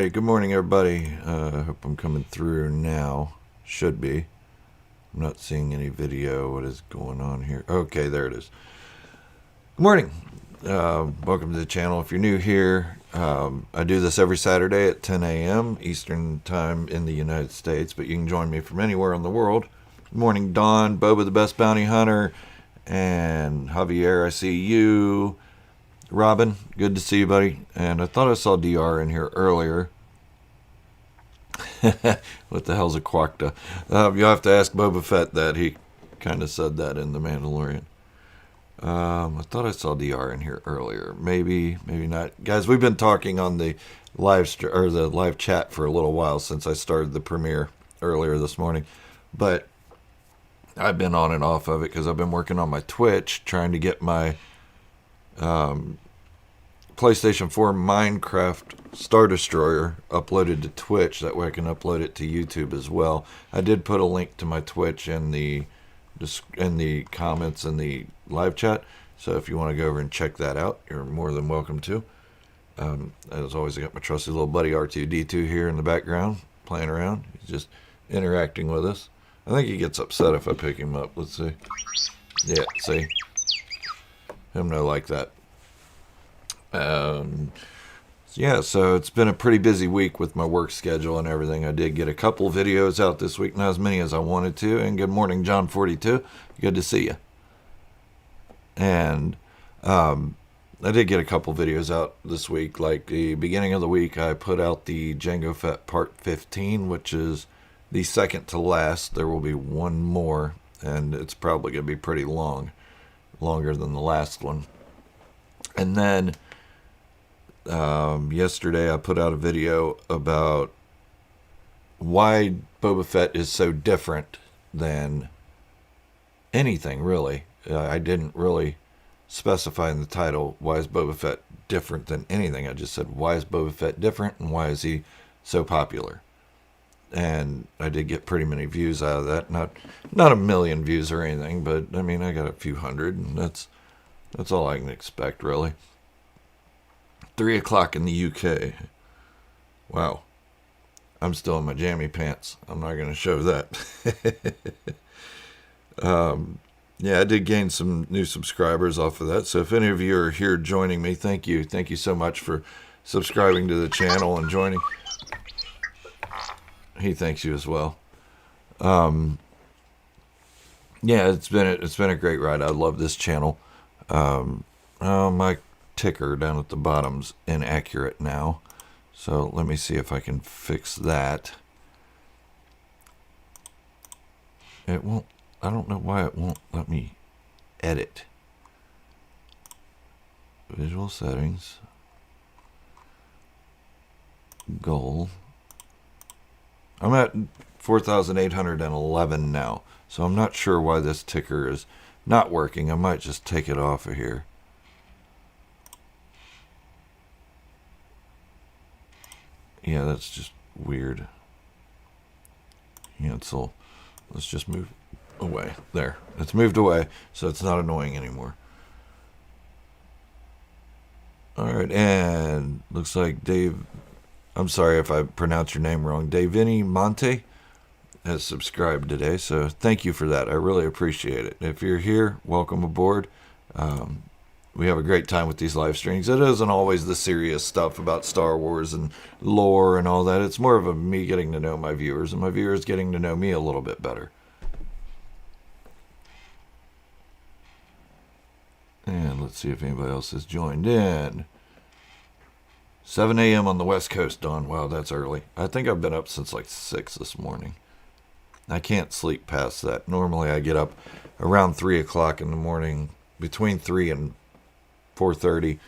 Alright, good morning everybody. I hope I'm coming through now. Should be. I'm not seeing any video. What is going on here? Okay, there it is. Good morning. Welcome to the channel. If you're new here, I do this every Saturday at 10 a.m. Eastern Time in the United States, but you can join me from anywhere in the world. Good morning, Don, Boba the Best Bounty Hunter, and Javier, I see you. Robin, good to see you, buddy. And I thought I saw DR in here earlier. What the hell's a quacta? You'll have to ask Boba Fett that. He kind of said that in The Mandalorian. I thought I saw DR in here earlier. Maybe not. Guys, we've been talking on the live chat for a little while since I started the premiere earlier this morning. But I've been on and off of it because I've been working on my Twitch, trying to get my PlayStation 4 Minecraft Star Destroyer uploaded to Twitch. That way I can upload it to YouTube as well. I did put a link to my Twitch in the comments in the live chat. So if you want to go over and check that out, you're more than welcome to. As always, I got my trusty little buddy R2-D2 here in the background playing around. He's just interacting with us. I think he gets upset if I pick him up. Let's see. Yeah, see? Him no like that. Yeah, so it's been a pretty busy week with my work schedule and everything. I did get a couple videos out this week, not as many as I wanted to. And good morning, John42. Good to see you. And I did get a couple videos out this week. Like the beginning of the week, I put out the Jango Fett Part 15, which is the second to last. There will be one more, and it's probably going to be pretty long, longer than the last one. And then yesterday I put out a video about why Boba Fett is so different than anything, really. I didn't really specify in the title, why is Boba Fett different than anything. I just said, why is Boba Fett different and why is he so popular? And I did get pretty many views out of that. Not a million views or anything, but I mean, I got a few hundred, and that's all I can expect, really. 3 o'clock in the UK. Wow. I'm still in my jammy pants. I'm not going to show that. Yeah, I did gain some new subscribers off of that. So if any of you are here joining me, thank you. Thank you so much for subscribing to the channel and joining. He thanks you as well. Yeah, it's been a great ride. I love this channel. Oh, my ticker down at the bottom's inaccurate now, so let me see if I can fix that. It won't. I don't know why it won't let me edit. Visual settings, goal. I'm at 4,811 now, so I'm not sure why this ticker is not working. I might just take it off of here. Yeah, that's just weird. Cancel. Let's just move away. There. It's moved away, so it's not annoying anymore. Alright, and looks like Dave, I'm sorry if I pronounced your name wrong, Davini Monte has subscribed today, so thank you for that. I really appreciate it. If you're here, welcome aboard. We have a great time with these live streams. It isn't always the serious stuff about Star Wars and lore and all that. It's more of me getting to know my viewers and my viewers getting to know me a little bit better. And let's see if anybody else has joined in. 7 a.m. on the West Coast, Dawn. Wow, that's early. I think I've been up since like 6 this morning. I can't sleep past that. Normally I get up around 3 o'clock in the morning, between 3 and 4:30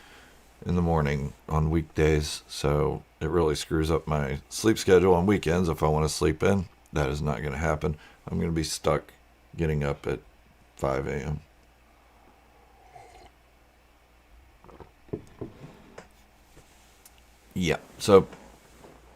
in the morning on weekdays, so it really screws up my sleep schedule on weekends. If I want to sleep in, that is not going to happen. I'm going to be stuck getting up at 5 a.m. Yeah, so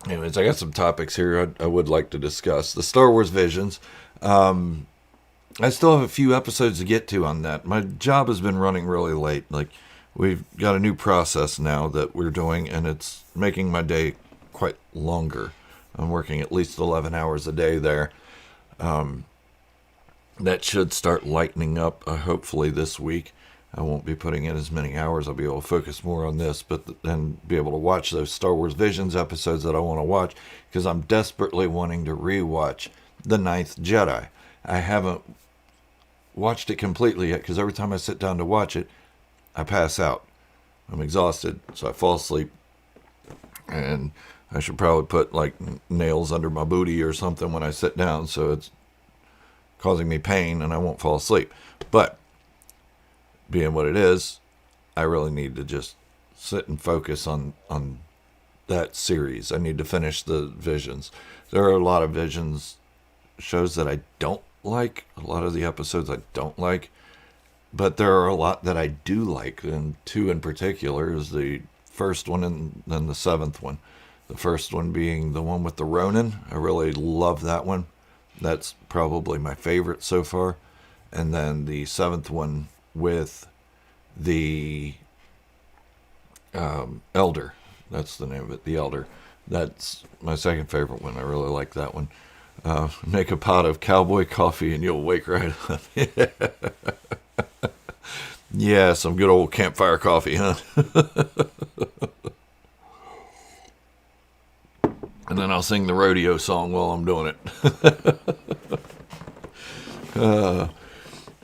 anyways, I got some topics here I would like to discuss. The Star Wars Visions. I still have a few episodes to get to on that. My job has been running really late. Like, we've got a new process now that we're doing, and it's making my day quite longer. I'm working at least 11 hours a day there. That should start lightening up hopefully this week. I won't be putting in as many hours. I'll be able to focus more on this, but then be able to watch those Star Wars Visions episodes that I want to watch, because I'm desperately wanting to rewatch The Ninth Jedi. I haven't watched it completely yet, because every time I sit down to watch it, I pass out. I'm exhausted, so I fall asleep. And I should probably put like nails under my booty or something when I sit down, so it's causing me pain and I won't fall asleep. But being what it is, I really need to just sit and focus on that series. I need to finish the Visions. There are a lot of Visions shows that I don't like, a lot of the episodes I don't like, but there are a lot that I do like, and two in particular is the first one and then the seventh one. The first one being the one with the Ronin. I really love that one. That's probably my favorite so far. And then the seventh one with the Elder. That's the name of it, the Elder. That's my second favorite one. I really like that one. Make a pot of cowboy coffee and you'll wake right up. Yeah, some good old campfire coffee, huh? And then I'll sing the rodeo song while I'm doing it.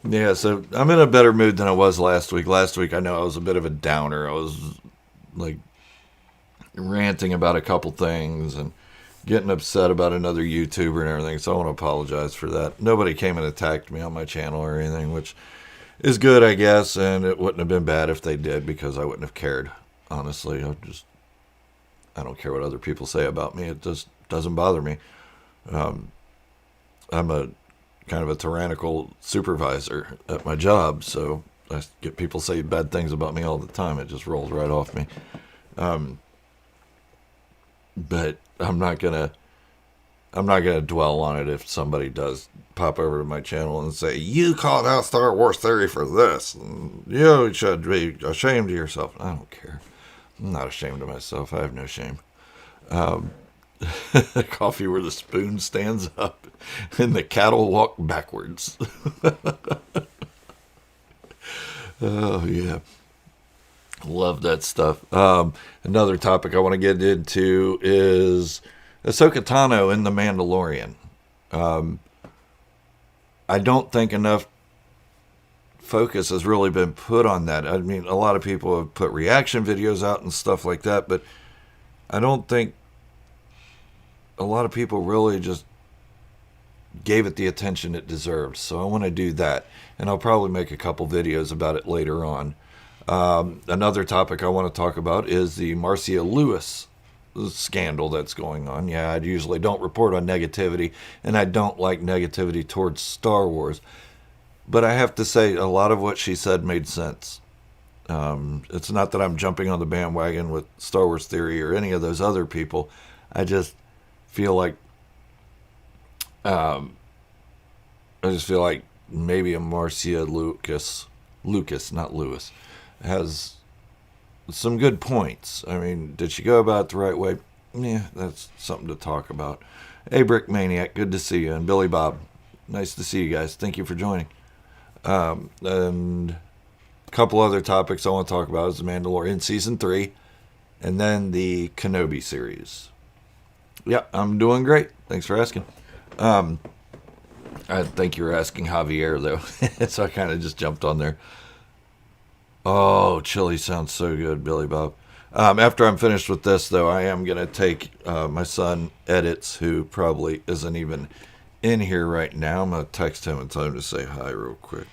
Yeah, so I'm in a better mood than I was last week. Last week, I know I was a bit of a downer. I was, like, ranting about a couple things and getting upset about another YouTuber and everything, so I want to apologize for that. Nobody came and attacked me on my channel or anything, which is good, I guess, and it wouldn't have been bad if they did, because I wouldn't have cared, honestly. I don't care what other people say about me. It just doesn't bother me. I'm a kind of a tyrannical supervisor at my job, so I get people say bad things about me all the time. It just rolls right off me. But I'm not gonna dwell on it if somebody does pop over to my channel and say, you called out Star Wars theory for this, and you should be ashamed of yourself. I don't care. I'm not ashamed of myself. I have no shame. Coffee where the spoon stands up and the cattle walk backwards. Oh, yeah. Love that stuff. Another topic I want to get into is Ahsoka Tano in The Mandalorian. I don't think enough focus has really been put on that. I mean, a lot of people have put reaction videos out and stuff like that, but I don't think a lot of people really just gave it the attention it deserved. So I want to do that, and I'll probably make a couple videos about it later on. Another topic I want to talk about is the Marcia Lewis scandal that's going on. Yeah, I usually don't report on negativity, and I don't like negativity towards Star Wars. But I have to say, a lot of what she said made sense. It's not that I'm jumping on the bandwagon with Star Wars Theory or any of those other people. I just feel like, maybe a Marcia Lucas, not Lewis, has some good points. I mean, did she go about it the right way? Yeah, that's something to talk about. Hey, Brick Maniac, good to see you. And Billy Bob, nice to see you guys. Thank you for joining. And a couple other topics I want to talk about is The Mandalorian Season 3 and then the Kenobi series. Yeah, I'm doing great. Thanks for asking. I think you were asking Javier, though, so I kind of just jumped on there. Oh, chili sounds so good, Billy Bob. After I'm finished with this, though, I am going to take my son, Edits, who probably isn't even in here right now. I'm going to text him and tell him to say hi real quick.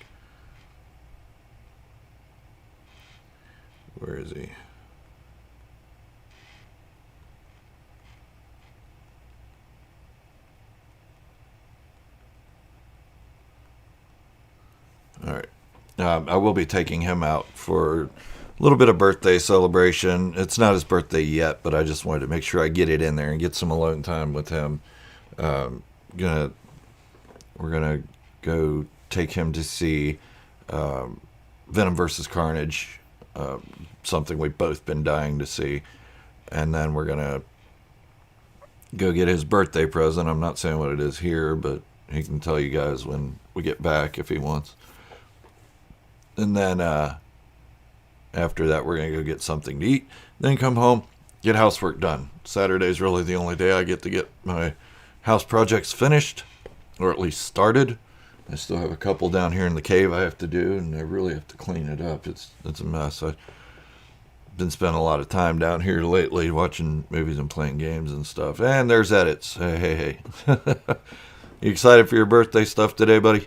Where is he? All right. I will be taking him out for a little bit of birthday celebration. It's not his birthday yet, but I just wanted to make sure I get it in there and get some alone time with him. We're gonna go take him to see Venom versus Carnage, something we've both been dying to see, and then we're gonna go get his birthday present. I'm not saying what it is here, but he can tell you guys when we get back if he wants. And then after that, we're going to go get something to eat. Then come home, get housework done. Saturday's really the only day I get to get my house projects finished, or at least started. I still have a couple down here in the cave I have to do, and I really have to clean it up. It's a mess. I've been spending a lot of time down here lately watching movies and playing games and stuff. And there's edits. Hey. You excited for your birthday stuff today, buddy?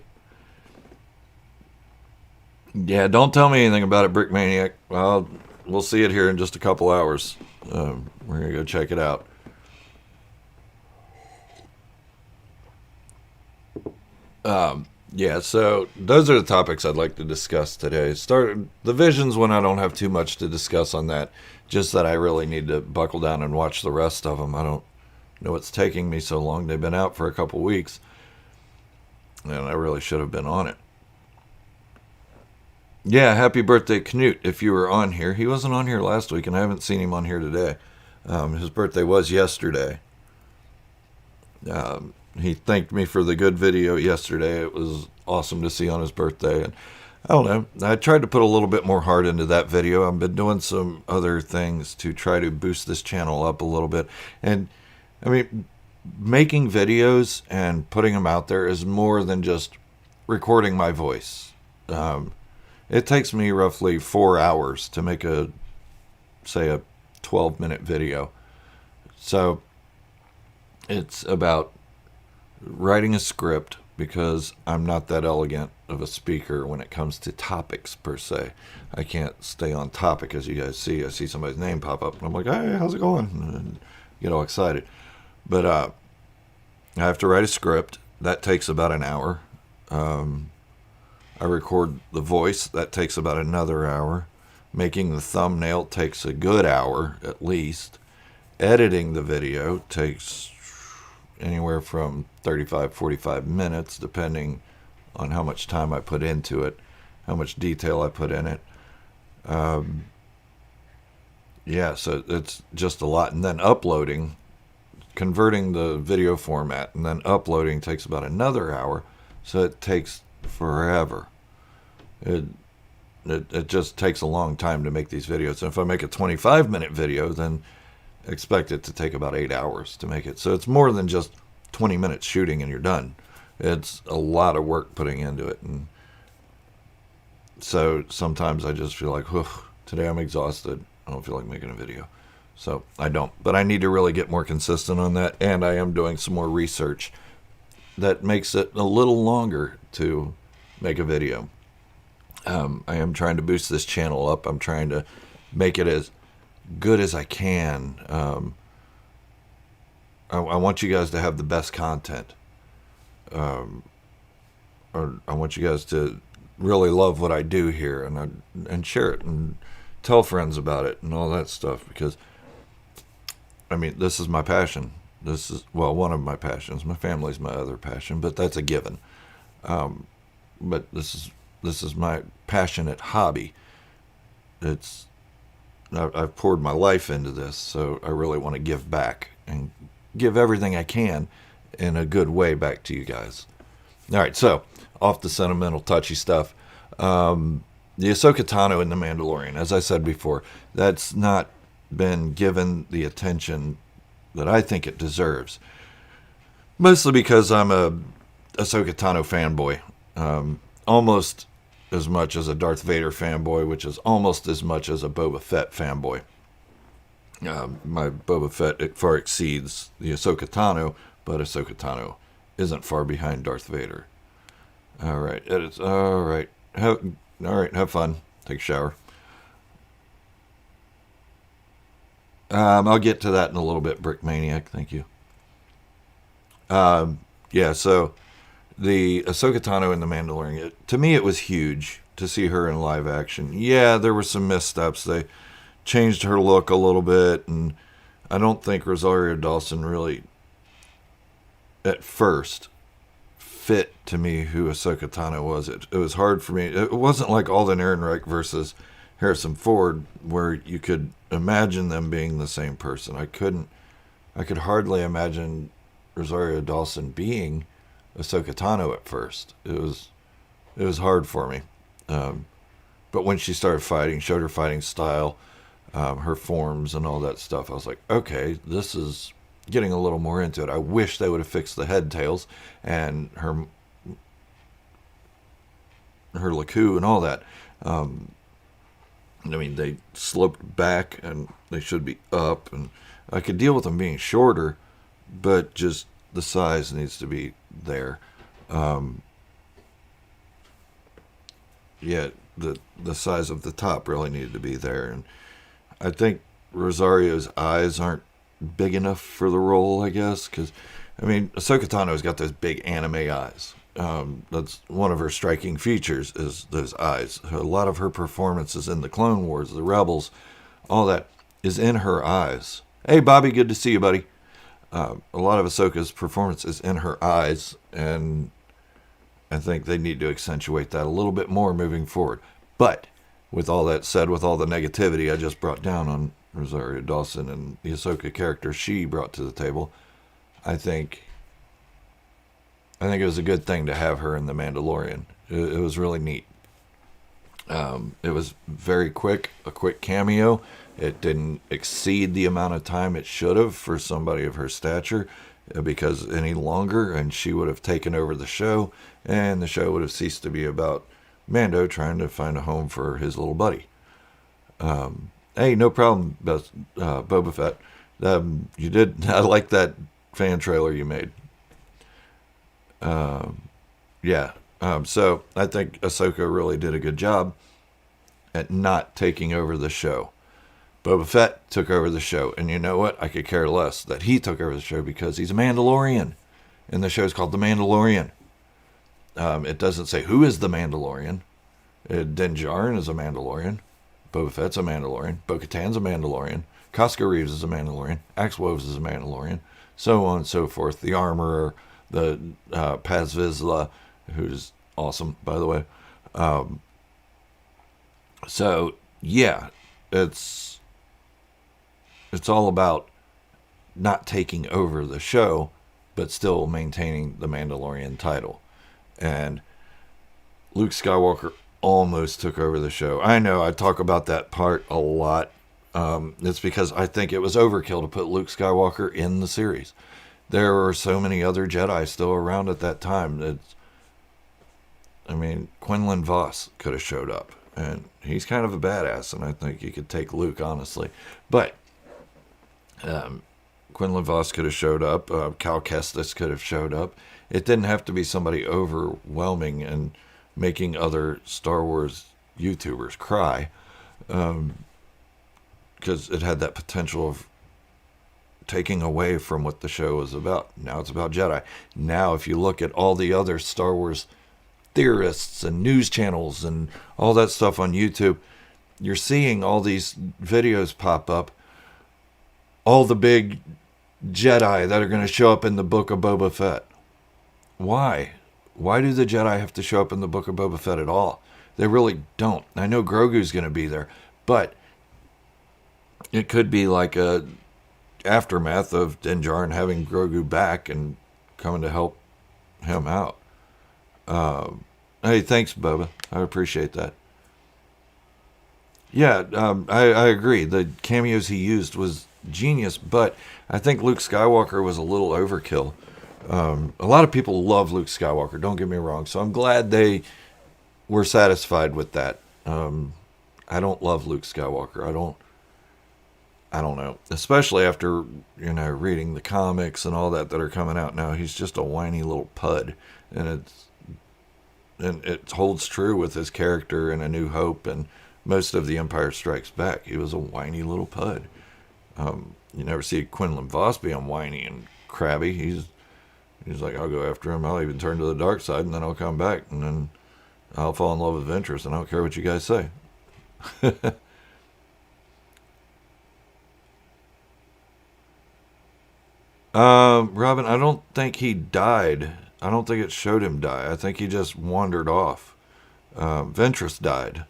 Yeah, don't tell me anything about it, Brick Maniac. Well, we'll see it here in just a couple hours. We're going to go check it out. Yeah, so those are the topics I'd like to discuss today. Start the visions when I don't have too much to discuss on that. Just that I really need to buckle down and watch the rest of them. I don't know what's taking me so long. They've been out for a couple weeks, and I really should have been on it. Yeah, happy birthday, Knut, if you were on here. He wasn't on here last week, and I haven't seen him on here today. His birthday was yesterday. He thanked me for the good video yesterday. It was awesome to see on his birthday. And I don't know. I tried to put a little bit more heart into that video. I've been doing some other things to try to boost this channel up a little bit. And, I mean, making videos and putting them out there is more than just recording my voice. It takes me roughly 4 hours to make a 12-minute video. So it's about writing a script, because I'm not that elegant of a speaker when it comes to topics per se. I can't stay on topic, as you guys see. I see somebody's name pop up, and I'm like, hey, how's it going? And get all excited. But I have to write a script. That takes about an hour. I record the voice. That takes about another hour. Making the thumbnail takes a good hour, at least. Editing the video takes anywhere from 45 minutes, depending on how much time I put into it, how much detail I put in it. Yeah, so it's just a lot. And then uploading, converting the video format, and then uploading takes about another hour. So it takes forever. It just takes a long time to make these videos. And if I make a 25-minute video, then expect it to take about 8 hours to make it. So it's more than just 20 minutes shooting and you're done. It's a lot of work putting into it. And so sometimes I just feel like, today I'm exhausted. I don't feel like making a video. So I don't. But I need to really get more consistent on that. And I am doing some more research that makes it a little longer to make a video. I am trying to boost this channel up. I'm trying to make it as good as I can. I want you guys to have the best content. Or I want you guys to really love what I do here, and share it and tell friends about it and all that stuff, because I mean, this is my passion. This is, well, one of my passions. My family's my other passion, but that's a given. But this is my passionate hobby. I've poured my life into this, so I really want to give back and give everything I can in a good way back to you guys. All right, so off the sentimental, touchy stuff. The Ahsoka Tano in The Mandalorian, as I said before, that's not been given the attention that I think it deserves. Mostly because I'm a Ahsoka Tano fanboy. Almost as much as a Darth Vader fanboy, which is almost as much as a Boba Fett fanboy. My Boba Fett, it far exceeds the Ahsoka Tano, but Ahsoka Tano isn't far behind Darth Vader. All right, edits. All right, have fun. Take a shower. I'll get to that in a little bit, Brick Maniac. Thank you. Yeah, so the Ahsoka Tano in The Mandalorian, to me it was huge to see her in live action. Yeah, there were some missteps. They changed her look a little bit, and I don't think Rosario Dawson really, at first, fit to me who Ahsoka Tano was. It was hard for me. It wasn't like Alden Ehrenreich versus Harrison Ford, where you could imagine them being the same person. I I could hardly imagine Rosario Dawson being Ahsoka Tano at first. It was hard for me. But when she started fighting, showed her fighting style, her forms and all that stuff, I was like, okay, this is getting a little more into it. I wish they would have fixed the head tails and her Laku and all that. I mean, they sloped back and they should be up, and I could deal with them being shorter, but just the size needs to be there. Yeah, the size of the top really needed to be there, and I think Rosario's eyes aren't big enough for the role, I guess, because I mean, Ahsoka Tano's got those big anime eyes. That's one of her striking features, is those eyes. A lot of her performances in the Clone Wars, the Rebels, all that is in her eyes. Hey, Bobby, good to see you, buddy. A lot of Ahsoka's performance is in her eyes, and I think they need to accentuate that a little bit more moving forward. But with all that said, with all the negativity I just brought down on Rosario Dawson and the Ahsoka character she brought to the table, I think it was a good thing to have her in The Mandalorian. It was really neat. It was very quick, a quick cameo. It didn't exceed the amount of time it should have for somebody of her stature, because any longer and she would have taken over the show, and the show would have ceased to be about Mando trying to find a home for his little buddy. Hey, no problem, Boba Fett. You did. I like that fan trailer you made. Yeah. So I think Ahsoka really did a good job at not taking over the show. Boba Fett took over the show, and you know what? I could care less that he took over the show, because he's a Mandalorian, and the show's called The Mandalorian. It doesn't say who is the Mandalorian. Din Djarin is a Mandalorian. Boba Fett's a Mandalorian. Bo-Katan's a Mandalorian. Costco Reeves is a Mandalorian. Axe Woves is a Mandalorian. So on and so forth. The Armorer, the Paz Vizsla, who's awesome, by the way. So, yeah, it's all about not taking over the show, but still maintaining the Mandalorian title. And Luke Skywalker almost took over the show. I know I talk about that part a lot. It's because I think it was overkill to put Luke Skywalker in the series. There were so many other Jedi still around at that time. Quinlan Vos could have showed up, and he's kind of a badass, and I think he could take Luke, honestly. But Quinlan Vos could have showed up. Cal Kestis could have showed up. It didn't have to be somebody overwhelming and making other Star Wars YouTubers cry, because it had that potential of taking away from what the show was about. Now it's about Jedi. Now, if you look at all the other Star Wars theorists and news channels and all that stuff on YouTube, you're seeing all these videos pop up. All the big Jedi that are going to show up in the book of Boba Fett. Why? Why do the Jedi have to show up in the book of Boba Fett at all? They really don't. I know Grogu's going to be there, but it could be like a aftermath of Din Djarin having Grogu back and coming to help him out. Hey, thanks, Boba. I appreciate that. Yeah, I agree. The cameos he used was genius, but I think Luke Skywalker was a little overkill. A lot of people love Luke Skywalker, don't get me wrong, so I'm glad they were satisfied with that. I don't love Luke Skywalker. I don't know. Especially after, reading the comics and all that are coming out now. He's just a whiny little pud. And it holds true with his character in A New Hope and most of The Empire Strikes Back. He was a whiny little pud. You never see Quinlan Vos being whiny and crabby. He's like, I'll go after him. I'll even turn to the dark side, and then I'll come back, and then I'll fall in love with Ventress, and I don't care what you guys say. Robin, I don't think he died. I don't think it showed him die. I think he just wandered off. Ventress died.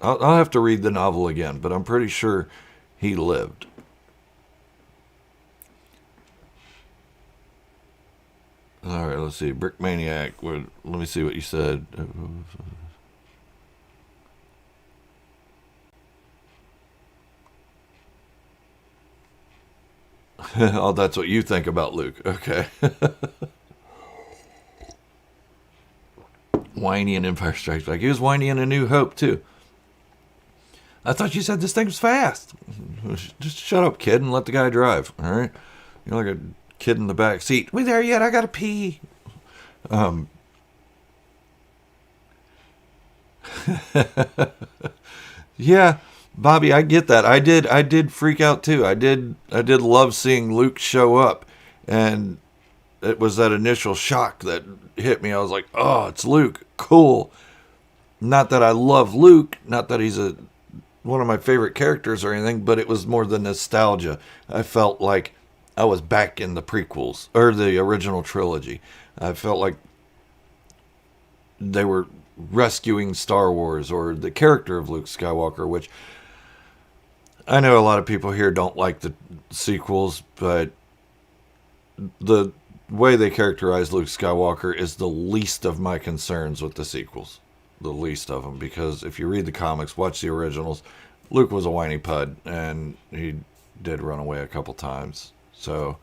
I'll have to read the novel again, but I'm pretty sure he lived. All right, let's see. Brick Maniac. Let me see what you said. Oh, that's what you think about Luke. Okay. Whiny in Empire Strikes Back. He was whiny in A New Hope, too. I thought you said this thing was fast. Just shut up, kid, and let the guy drive, all right? You're like a kid in the back seat. We there yet? I gotta pee. Yeah, Bobby, I get that. I did freak out too. I did love seeing Luke show up, and it was that initial shock that hit me. I was like, "Oh, it's Luke. Cool." Not that I love Luke, not that he's one of my favorite characters or anything, but it was more the nostalgia. I felt like I was back in the prequels or the original trilogy. I felt like they were rescuing Star Wars or the character of Luke Skywalker, which I know a lot of people here don't like the sequels, but the way they characterize Luke Skywalker is the least of my concerns with the sequels. The least of them, because if you read the comics, watch the originals, Luke was a whiny pud, and he did run away a couple times. So,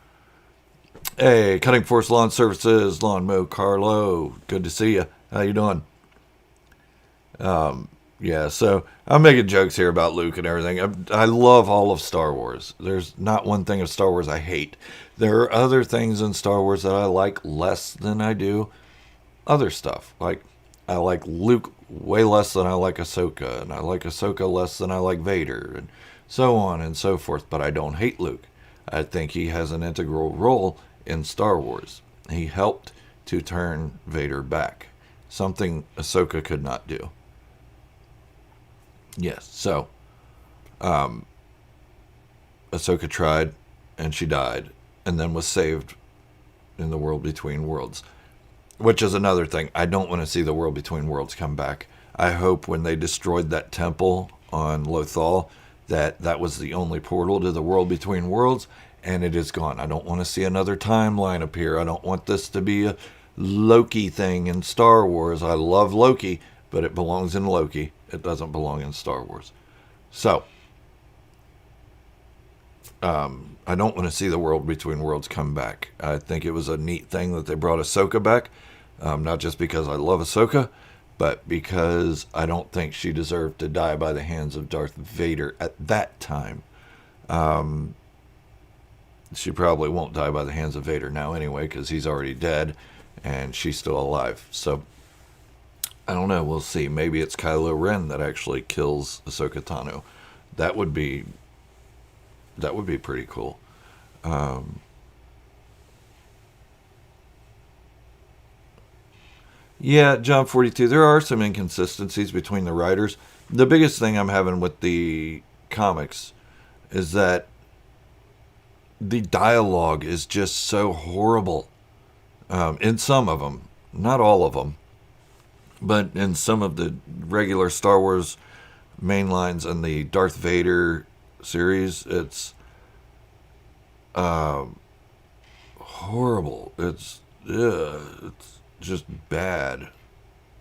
hey, Cutting Force Lawn Services, Lawn Mow Carlo, good to see you. How you doing? Yeah, so I'm making jokes here about Luke and everything. I love all of Star Wars. There's not one thing of Star Wars I hate. There are other things in Star Wars that I like less than I do other stuff. Like, I like Luke way less than I like Ahsoka, and I like Ahsoka less than I like Vader, and so on and so forth. But I don't hate Luke. I think he has an integral role in Star Wars. He helped to turn Vader back, something Ahsoka could not do. Yes, so Ahsoka tried, and she died, and then was saved in the World Between Worlds. Which is another thing. I don't want to see the World Between Worlds come back. I hope when they destroyed that temple on Lothal, that was the only portal to the World Between Worlds, and it is gone. I don't want to see another timeline appear. I don't want this to be a Loki thing in Star Wars. I love Loki, but it belongs in Loki. It doesn't belong in Star Wars. So, I don't want to see the World Between Worlds come back. I think it was a neat thing that they brought Ahsoka back. Not just because I love Ahsoka, but because I don't think she deserved to die by the hands of Darth Vader at that time. She probably won't die by the hands of Vader now anyway, because he's already dead, and she's still alive. So, I don't know. We'll see. Maybe it's Kylo Ren that actually kills Ahsoka Tano. That would be pretty cool. Yeah, John 42, there are some inconsistencies between the writers. The biggest thing I'm having with the comics is that the dialogue is just so horrible. In some of them, not all of them, but in some of the regular Star Wars main lines and the Darth Vader series, it's horrible. It's just bad.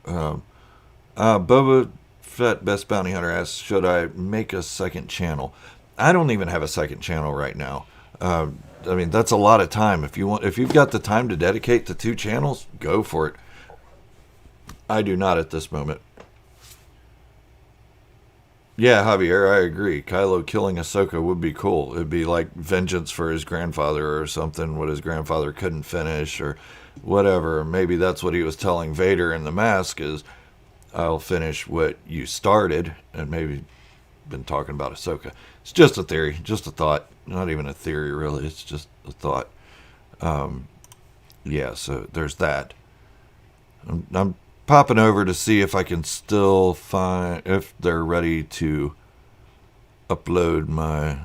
Boba Fett, Best Bounty Hunter, asks, should I make a second channel? I don't even have a second channel right now. I mean, that's a lot of time. If you've got the time to dedicate to two channels, go for it. I do not at this moment. Yeah, Javier, I agree. Kylo killing Ahsoka would be cool. It'd be like vengeance for his grandfather or something, what his grandfather couldn't finish or whatever. Maybe that's what he was telling Vader in the mask is, I'll finish what you started, and maybe been talking about Ahsoka. It's just a theory, just a thought. Not even a theory, really. It's just a thought. Yeah, so there's that. I'm popping over to see if I can still find, if they're ready to upload my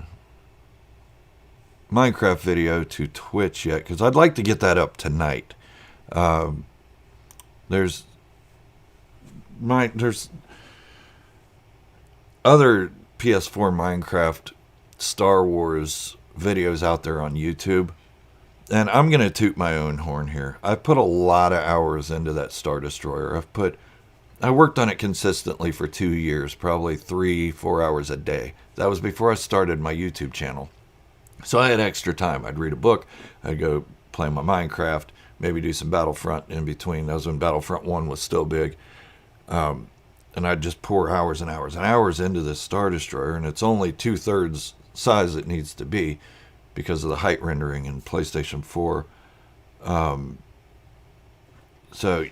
Minecraft video to Twitch yet, because I'd like to get that up tonight. There's other PS4 Minecraft Star Wars videos out there on YouTube, and I'm going to toot my own horn here. I put a lot of hours into that Star Destroyer. I worked on it consistently for 2 years, probably 3-4 hours a day. That was before I started my YouTube channel. So I had extra time. I'd read a book, I'd go play my Minecraft, maybe do some Battlefront in between. That was when Battlefront 1 was still big. And I'd just pour hours and hours and hours into this Star Destroyer, and it's only 2/3 size it needs to be because of the height rendering in PlayStation 4. So,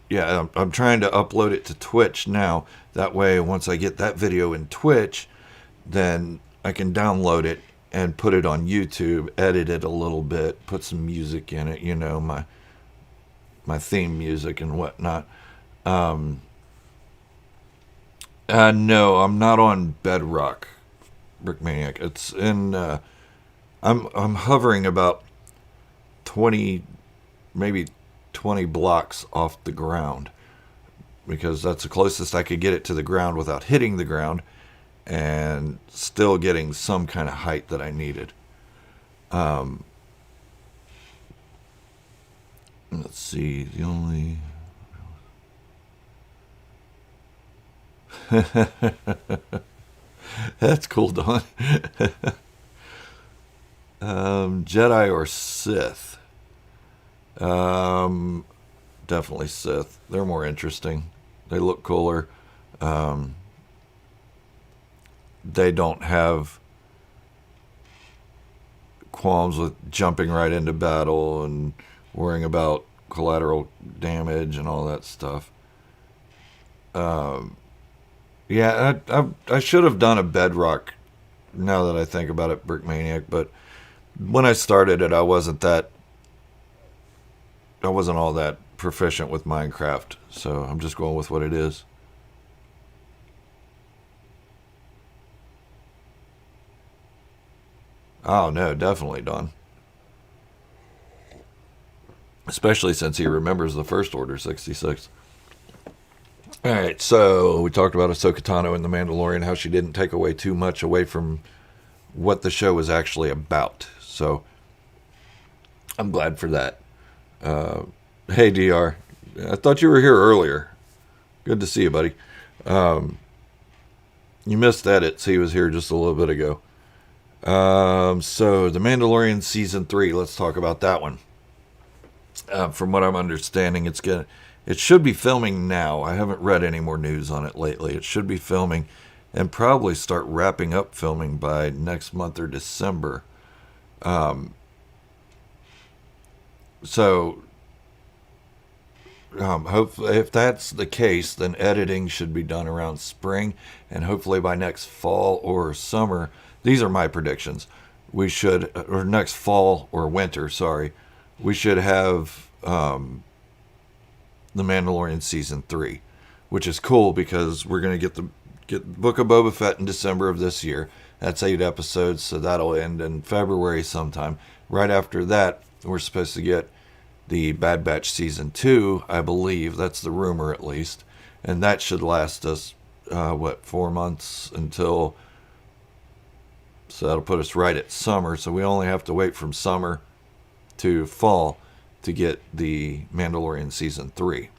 yeah, I'm trying to upload it to Twitch now. That way, once I get that video in Twitch, then I can download it and put it on YouTube, edit it a little bit, put some music in it, my theme music and whatnot. No, I'm not on Bedrock, Brickmaniac. It's in, I'm hovering about 20, maybe 20 blocks off the ground, because that's the closest I could get it to the ground without hitting the ground and still getting some kind of height that I needed. Let's see, the only... That's cool, Don. Jedi or Sith? Definitely Sith. They're more interesting. They look cooler. They don't have qualms with jumping right into battle and worrying about collateral damage and all that stuff. Yeah, I should have done a Bedrock, now that I think about it, Brickmaniac, but when I started it, I wasn't all that proficient with Minecraft, so I'm just going with what it is. Oh, no, definitely, Don. Especially since he remembers the First Order 66. All right, so we talked about Ahsoka Tano and The Mandalorian, how she didn't take away too much away from what the show was actually about. So I'm glad for that. Hey, DR. I thought you were here earlier. Good to see you, buddy. You missed edits. He was here just a little bit ago. So The Mandalorian Season 3, let's talk about that one. From what I'm understanding, it should be filming now. I haven't read any more news on it lately. It should be filming and probably start wrapping up filming by next month or December. So hopefully, if that's the case, then editing should be done around spring, and hopefully by next fall or summer. These are my predictions. Or next fall or winter, sorry. We should have The Mandalorian Season 3, which is cool because we're going to get Book of Boba Fett in December of this year. That's 8 episodes, so that'll end in February sometime. Right after that, we're supposed to get the Bad Batch Season 2, I believe. That's the rumor, at least. And that should last us, 4 months until... So that'll put us right at summer. So we only have to wait from summer to fall to get the Mandalorian Season 3.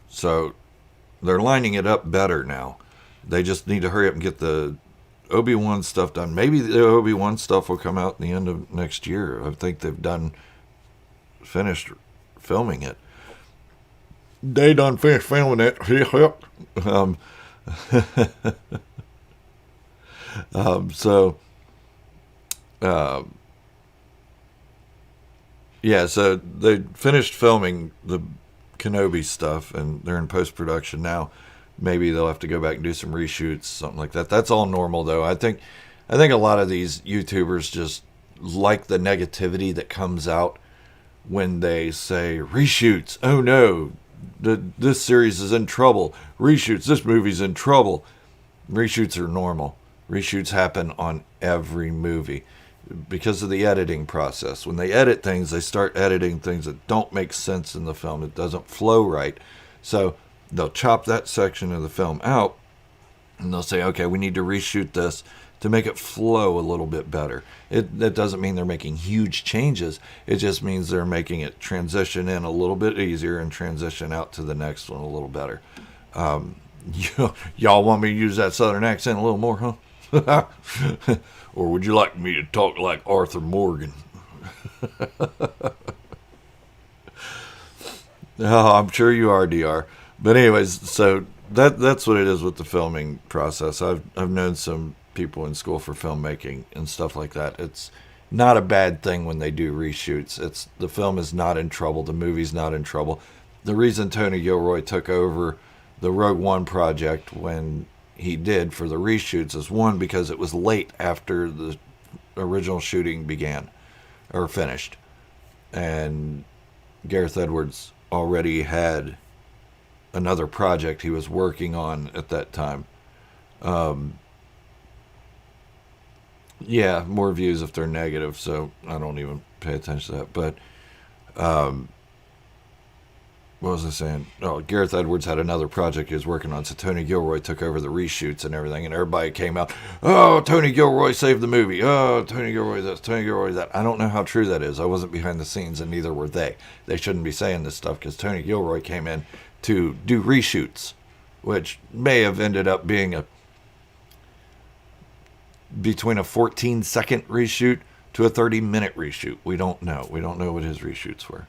So they're lining it up better now. They just need to hurry up and get the Obi-Wan stuff done. Maybe the Obi-Wan stuff will come out in the end of next year. I think they've finished filming it. They done finished filming it. Yeah, so they finished filming the Kenobi stuff, and they're in post-production now. Maybe they'll have to go back and do some reshoots, something like that. That's all normal, though. I think a lot of these YouTubers just like the negativity that comes out when they say, reshoots, oh no, this series is in trouble. Reshoots, this movie's in trouble. Reshoots are normal. Reshoots happen on every movie because of the editing process. When they edit things, they start editing things that don't make sense in the film. It doesn't flow right. So they'll chop that section of the film out, and they'll say, okay, we need to reshoot this to make it flow a little bit better. That doesn't mean they're making huge changes. It just means they're making it transition in a little bit easier and transition out to the next one a little better. Y'all want me to use that southern accent a little more, huh? Or would you like me to talk like Arthur Morgan? Oh, I'm sure you are, DR. But anyways, so that's what it is with the filming process. I've known some people in school for filmmaking and stuff like that. It's not a bad thing when they do reshoots. The film is not in trouble. The movie's not in trouble. The reason Tony Gilroy took over the Rogue One project when he did for the reshoots is, one, because it was late after the original shooting began or finished, and Gareth Edwards already had another project he was working on at that time. Yeah, more views if they're negative, so I don't even pay attention to that. But what was I saying? Oh, Gareth Edwards had another project he was working on, so Tony Gilroy took over the reshoots and everything, and everybody came out, oh, Tony Gilroy saved the movie. Oh, Tony Gilroy this, Tony Gilroy that. I don't know how true that is. I wasn't behind the scenes, and neither were they. They shouldn't be saying this stuff, because Tony Gilroy came in to do reshoots, which may have ended up being between a 14-second reshoot to a 30-minute reshoot. We don't know. We don't know what his reshoots were.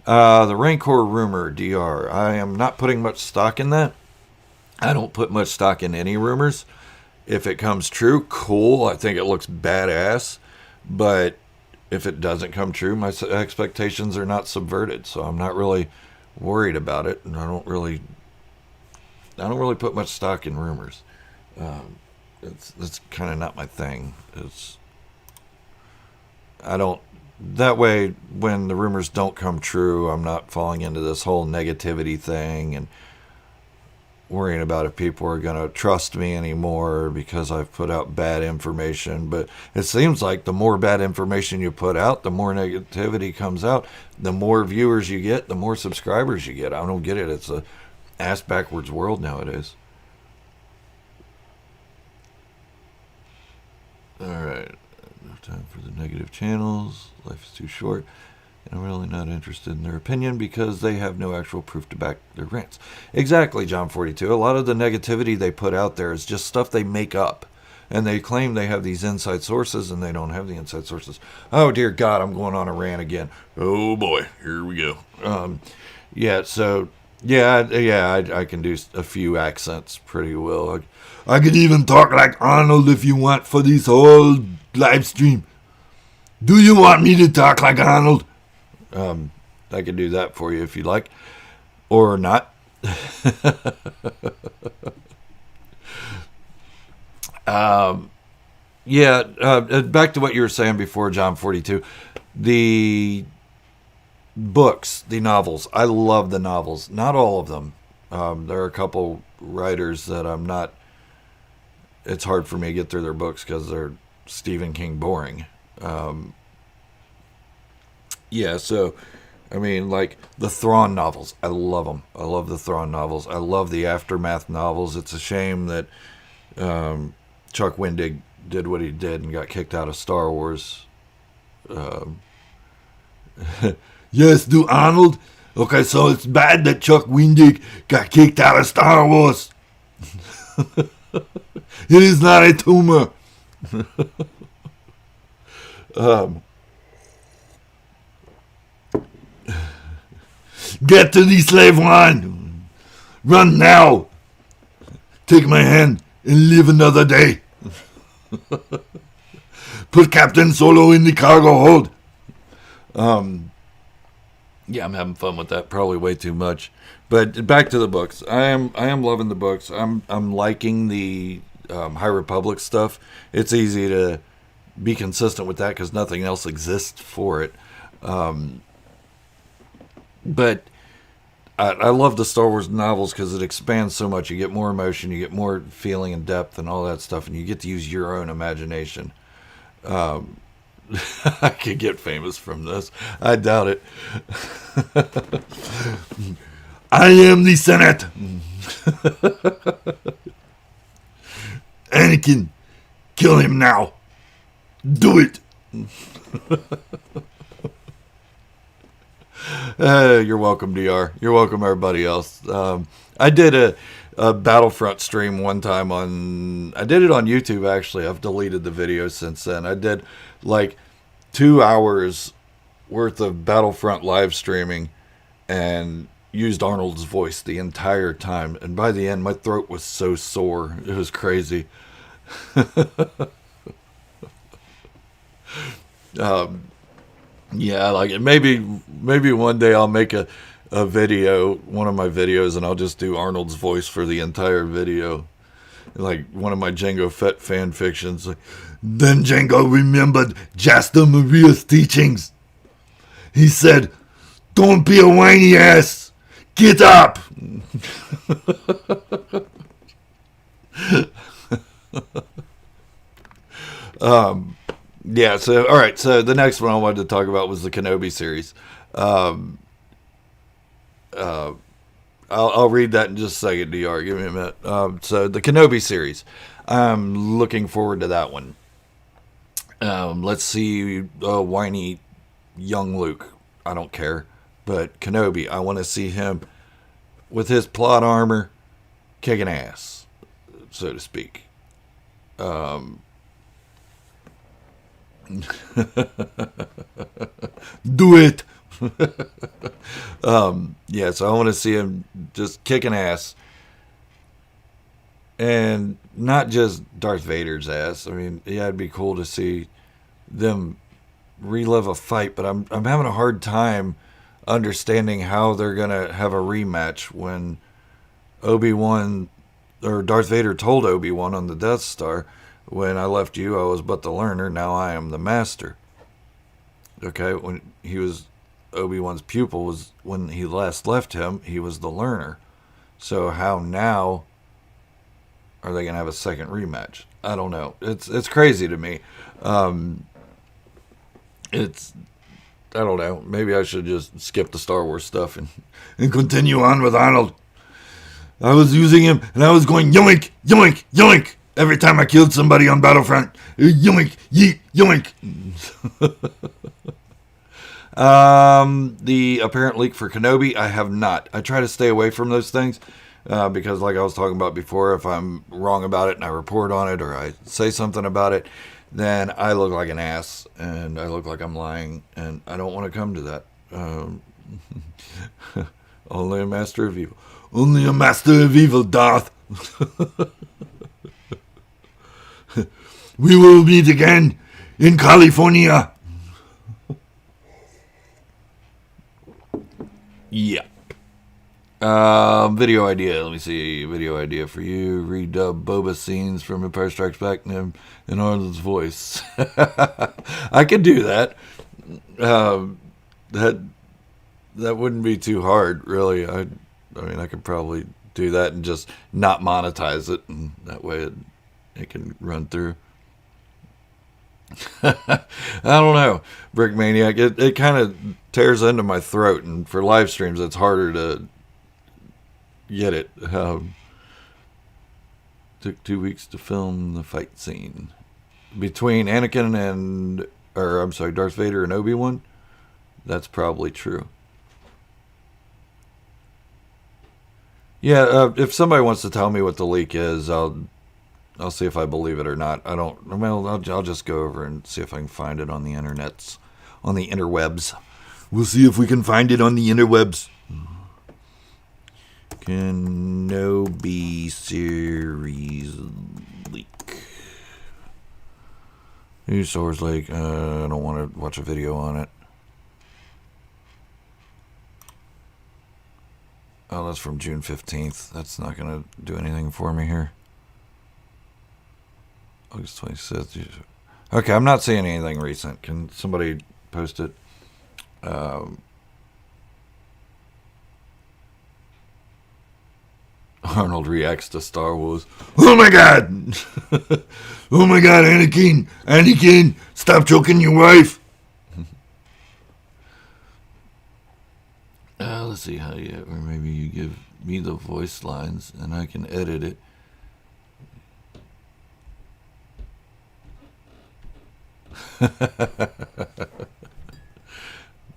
The Rancor rumor, DR. I am not putting much stock in that. I don't put much stock in any rumors. If it comes true, cool. I think it looks badass. But if it doesn't come true, my expectations are not subverted. So I'm not really worried about it. And I don't really put much stock in rumors. It's kind of not my thing. That way, when the rumors don't come true, I'm not falling into this whole negativity thing and worrying about if people are going to trust me anymore because I've put out bad information. But it seems like the more bad information you put out, the more negativity comes out, the more viewers you get, the more subscribers you get. I don't get it. It's a ass-backwards world nowadays. All right. No time for the negative channels. Life is too short. And I'm really not interested in their opinion because they have no actual proof to back their rants. Exactly, John 42. A lot of the negativity they put out there is just stuff they make up. And they claim they have these inside sources, and they don't have the inside sources. Oh, dear God, I'm going on a rant again. Oh, boy. Here we go. I can do a few accents pretty well. I could even talk like Arnold if you want for this whole live stream. Do you want me to talk like Arnold? I could do that for you if you'd like. Or not. Back to what you were saying before, John 42. The books, the novels. I love the novels. Not all of them. There are a couple writers that I'm not... It's hard for me to get through their books because they're Stephen King boring. Like the Thrawn novels. I love them. I love the Thrawn novels. I love the Aftermath novels. It's a shame that Chuck Wendig did what he did and got kicked out of Star Wars. Yes, do Arnold? Okay, so it's bad that Chuck Wendig got kicked out of Star Wars. It is not a tumor. Get to the slave line. Run now. Take my hand and live another day. Put Captain Solo in the cargo hold. I'm having fun with that. Probably way too much. But back to the books. I am loving the books. I'm liking the High Republic stuff. It's easy to be consistent with that because nothing else exists for it. But I love the Star Wars novels because it expands so much. You get more emotion, you get more feeling and depth and all that stuff, and you get to use your own imagination. I could get famous from this. I doubt it. I am the Senate. Anakin, kill him now. Do it. You're welcome, DR. You're welcome, everybody else. I did a Battlefront stream one time I did it on YouTube, actually. I've deleted the video since then. I did like 2 hours worth of Battlefront live streaming and used Arnold's voice the entire time. And by the end, my throat was so sore. It was crazy. Yeah, like it. Maybe one day I'll make a video, one of my videos, and I'll just do Arnold's voice for the entire video. Like one of my Jango Fett fan fictions. Like, then Jango remembered Jasta Maria's teachings. He said, "Don't be a whiny ass. Get up." Yeah, so, all right, so the next one I wanted to talk about was the Kenobi series. I'll read that in just a second, DR. Give me a minute. So the Kenobi series. I'm looking forward to that one. Let's see whiny young Luke. I don't care. But Kenobi, I want to see him with his plot armor kicking ass, so to speak. Do it. Yeah, so I want to see him just kicking ass, and not just Darth Vader's ass. I mean, yeah, it'd be cool to see them relive a fight, but I'm having a hard time understanding how they're gonna have a rematch when Obi-Wan or Darth Vader told Obi-Wan on the Death Star, "When I left you, I was but the learner. Now I am the master." Okay, when he was Obi-Wan's pupil, was when he last left him, he was the learner. So how now are they gonna have a second rematch? I don't know. It's crazy to me. I don't know. Maybe I should just skip the Star Wars stuff and continue on with Arnold. I was using him and I was going yoink, yoink, yoink every time I killed somebody on Battlefront. Yoink, yeet, yoink. The apparent leak for Kenobi, I have not. I try to stay away from those things because, like I was talking about before, if I'm wrong about it and I report on it or I say something about it, then I look like an ass and I look like I'm lying, and I don't want to come to that. Only a master of evil. Only a master of evil, Darth. We will meet again in California. Yeah. Video idea. Let me see. Video idea for you. Redub Boba scenes from Empire Strikes Back in Arnold's voice. I could do that. That wouldn't be too hard, really. I mean, I could probably do that and just not monetize it, and that way it can run through. I don't know, Brick Maniac. It kind of tears into my throat, and for live streams, it's harder to get it. Took 2 weeks to film the fight scene between Anakin and, or I'm sorry, Darth Vader and Obi-Wan. That's probably true. Yeah, if somebody wants to tell me what the leak is, I'll see if I believe it or not. I don't. Well, I'll just go over and see if I can find it on the internets, on the interwebs. We'll see if we can find it on the interwebs. Kenobi series leak. New source leak. I don't want to watch a video on it. Oh, that's from June 15th. That's not going to do anything for me here. August 26th. Okay, I'm not seeing anything recent. Can somebody post it? Arnold reacts to Star Wars. Oh my God! Oh my God, Anakin! Anakin! Stop choking your wife! Let's see how you, or maybe you give me the voice lines and I can edit it.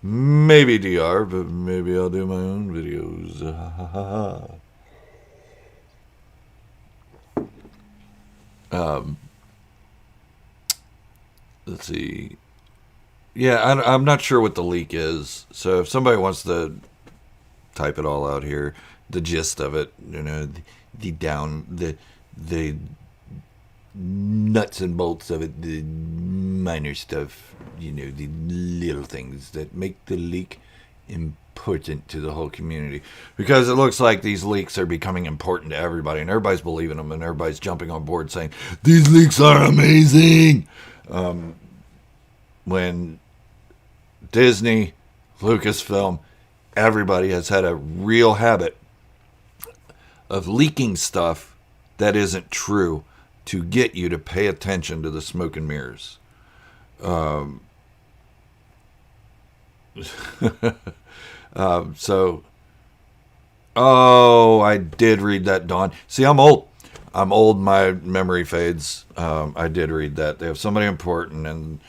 Maybe DR, but maybe I'll do my own videos. Let's see. Yeah, I'm not sure what the leak is. So if somebody wants to type it all out here, the gist of it, the nuts and bolts of it, the minor stuff, the little things that make the leak important to the whole community. Because it looks like these leaks are becoming important to everybody, and everybody's believing them, and everybody's jumping on board saying, these leaks are amazing! When Disney, Lucasfilm, everybody has had a real habit of leaking stuff that isn't true to get you to pay attention to the smoke and mirrors. I did read that, Dawn. See, I'm old. My memory fades. I did read that. They have somebody important, and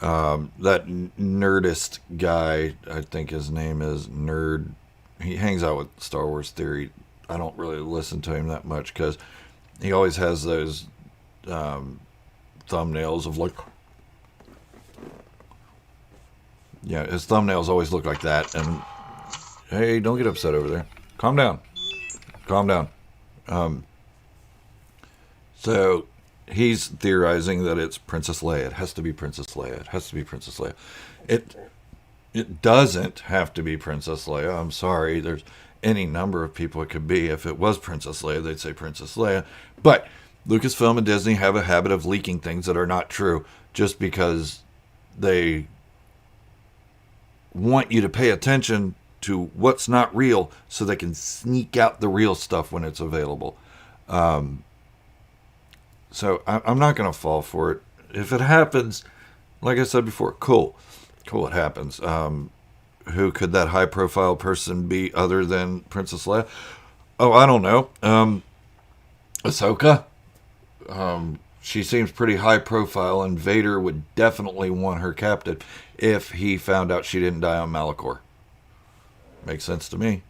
that Nerdist guy, I think his name is Nerd. He hangs out with Star Wars Theory. I don't really listen to him that much because he always has those thumbnails of like, yeah, his thumbnails always look like that. And hey, don't get upset over there. Calm down. So he's theorizing that it's Princess Leia. It has to be Princess Leia. It doesn't have to be Princess Leia. I'm sorry. There's any number of people it could be. If it was Princess Leia, they'd say Princess Leia. But Lucasfilm and Disney have a habit of leaking things that are not true just because they want you to pay attention to what's not real so they can sneak out the real stuff when it's available. So I'm not going to fall for it. If it happens, like I said before, cool, it happens. Who could that high-profile person be other than Princess Leia? Oh, I don't know. Ahsoka. She seems pretty high-profile, and Vader would definitely want her captive if he found out she didn't die on Malachor. Makes sense to me.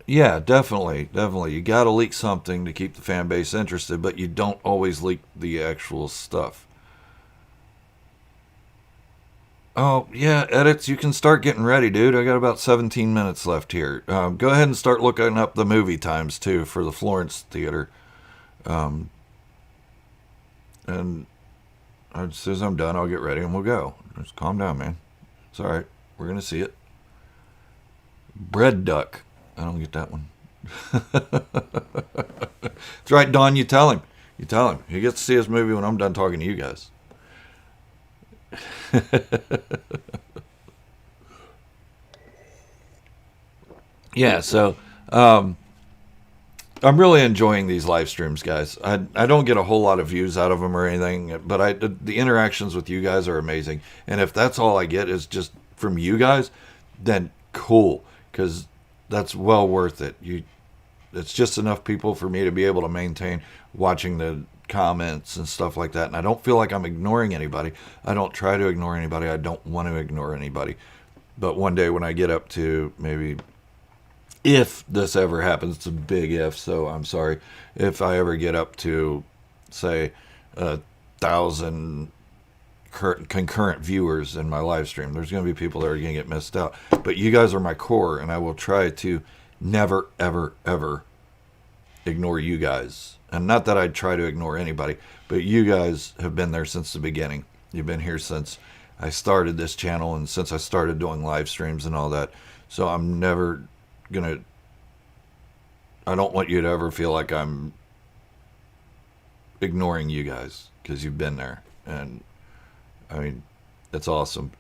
Yeah, definitely. You gotta leak something to keep the fan base interested, but you don't always leak the actual stuff. Oh, yeah, edits, you can start getting ready, dude. I got about 17 minutes left here. Go ahead and start looking up the movie times, too, for the Florence Theater. And as soon as I'm done, I'll get ready and we'll go. Just calm down, man. It's all right. We're going to see it. Bread Duck. I don't get that one. That's right, Don. You tell him. He gets to see his movie when I'm done talking to you guys. Yeah, so I'm really enjoying these live streams, guys. I don't get a whole lot of views out of them or anything, but the interactions with you guys are amazing. And if that's all I get is just from you guys, then cool, because that's well worth it. It's just enough people for me to be able to maintain watching the comments and stuff like that. And I don't feel like I'm ignoring anybody. I don't try to ignore anybody. I don't want to ignore anybody. But one day when I get up to maybe, if this ever happens, it's a big if, so I'm sorry. If I ever get up to, say, 1,000 concurrent viewers in my live stream, there's going to be people that are going to get missed out. But you guys are my core, and I will try to never, ever, ever ignore you guys. And not that I'd try to ignore anybody, but you guys have been there since the beginning. You've been here since I started this channel and since I started doing live streams and all that. So I'm never going to... I don't want you to ever feel like I'm ignoring you guys, because you've been there. And, I mean, it's awesome.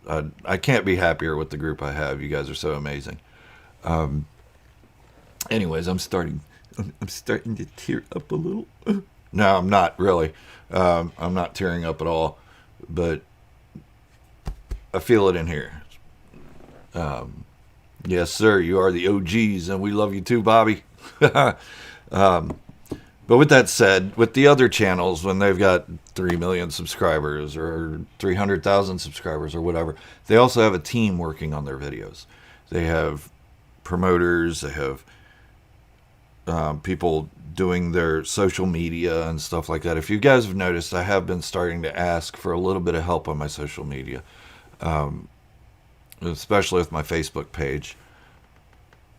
I can't be happier with the group I have. You guys are so amazing. Anyways, I'm starting to tear up a little. No, I'm not really. I'm not tearing up at all, but I feel it in here. Yes, sir. You are the OGs, and we love you too, Bobby. But with that said, with the other channels, when they've got 3 million subscribers or 300,000 subscribers or whatever, they also have a team working on their videos. They have promoters, they have people doing their social media and stuff like that. If you guys have noticed, I have been starting to ask for a little bit of help on my social media, especially with my Facebook page.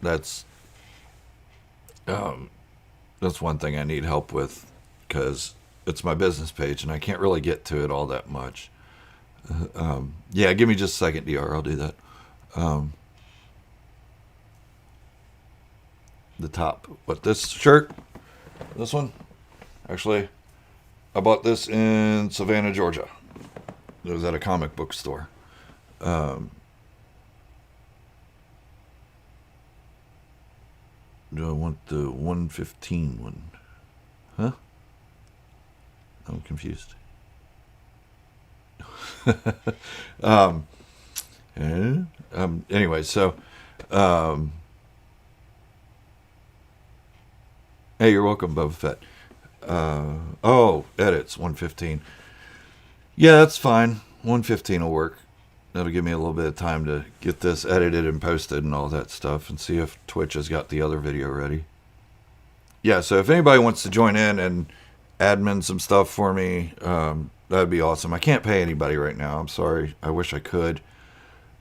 That's one thing I need help with, because it's my business page and I can't really get to it all that much. Yeah, give me just a second, DR. I'll do that. The top. What, this shirt? This one? Actually, I bought this in Savannah, Georgia. It was at a comic book store. Do I want the 115 one? Huh? I'm confused. Anyway, so hey, you're welcome, Boba Fett. Edits 115. Yeah, that's fine. 115 will work. That'll give me a little bit of time to get this edited and posted and all that stuff, and see if Twitch has got the other video ready. Yeah, so if anybody wants to join in and admin some stuff for me, that'd be awesome. I can't pay anybody right now. I'm sorry. I wish I could.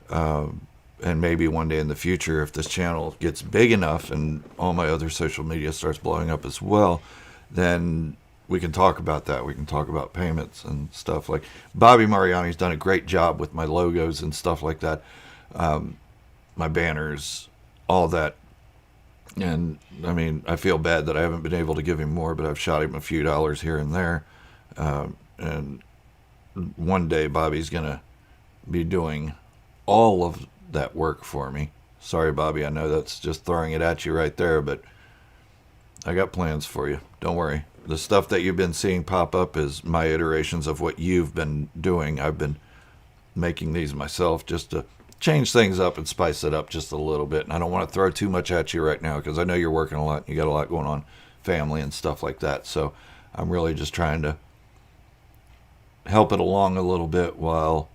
And maybe one day in the future, if this channel gets big enough and all my other social media starts blowing up as well, then we can talk about that. We can talk about payments and stuff. Like Bobby Mariani's done a great job with my logos and stuff like that. My banners, all that. And I mean, I feel bad that I haven't been able to give him more, but I've shot him a few dollars here and there. And one day Bobby's going to be doing all of that work for me. Sorry, Bobby. I know that's just throwing it at you right there, but I got plans for you. Don't worry. The stuff that you've been seeing pop up is my iterations of what you've been doing. I've been making these myself just to change things up and spice it up just a little bit. And I don't want to throw too much at you right now, because I know you're working a lot and you got a lot going on, family and stuff like that. So I'm really just trying to help it along a little bit while